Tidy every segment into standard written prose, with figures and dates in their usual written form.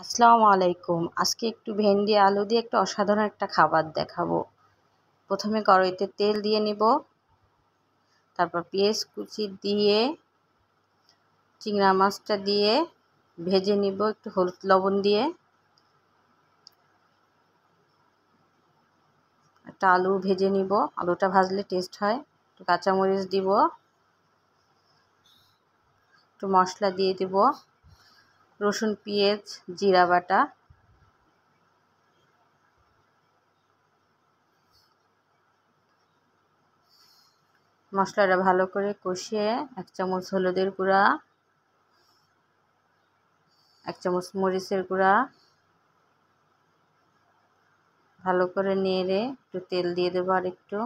আসসালামু আলাইকুম। আজকে একটু ভেন্ডি আলু দিয়ে একটা অসাধারণ একটা খাবার দেখাবো। প্রথমে কড়াইতে তেল দিয়ে নিব, তারপর পেঁয়াজ কুচি দিয়ে চিংড়া মাছটা দিয়ে ভেজে নিব একটু হলুদ লবণ দিয়ে। একটা আলু ভেজে নিব, আলুটা ভাজলে টেস্ট হয়। একটু কাঁচামরিচ দিব, একটু মশলা দিয়ে দিব, রসুন পেঁয়াজ জিরা বাটা, মশলাটা ভালো করে কষিয়ে 1 চামচ হলুদের গুঁড়া, 1 চামচ মরিচের গুঁড়া ভালো করে নেড়ে একটু তেল দিয়ে দেবো, আর একটু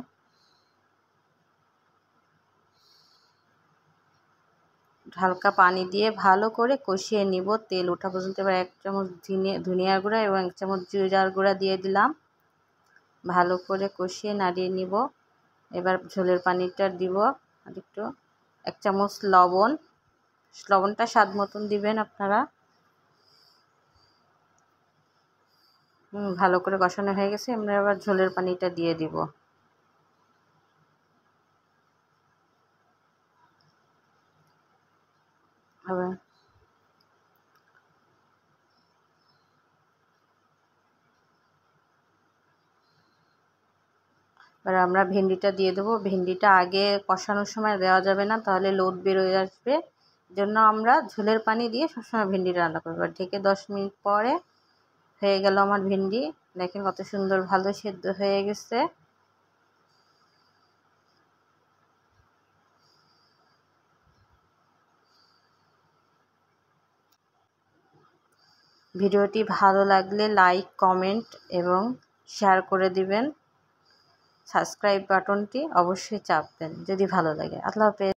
হালকা পানি দিয়ে ভালো করে কষিয়ে নিব। তেল ওঠা পর্যন্ত এবার 1 চামচ ধনিয়ার গুঁড়া এবং 1 চামচ জিরার গুঁড়া দিয়ে দিলাম। ভালো করে কষিয়ে নাড়িয়ে নিব। এবার ঝোলের পানিটা দিব, আর একটু 1 চামচ লবণটা স্বাদ মতন দিবেন আপনারা। ভালো করে কষানো হয়ে গেছে, আমরা এবার ঝোলের পানিটা দিয়ে দিব। আবার এবার আমরা ভেন্ডিটা দিয়ে দেবো। ভেন্ডিটা আগে কষানোর সময় দেওয়া যাবে না, তাহলে লোদ বেরোয় আসবে। জন্য আমরা ঝোলের পানি দিয়ে সবসময় ভেন্ডিটা রান্না করবো। ঢেকে 10 মিনিট পরে হয়ে গেল আমার ভেন্ডি। দেখেন কত সুন্দর ভালো সেদ্ধ হয়ে গেছে। ভিডিওটি ভালো লাগলে লাইক, কমেন্ট এবং শেয়ার করে দিবেন। সাবস্ক্রাইব বাটনটি অবশ্যই চাপবেন যদি ভালো লাগে। আল্লাহ হাফেজ।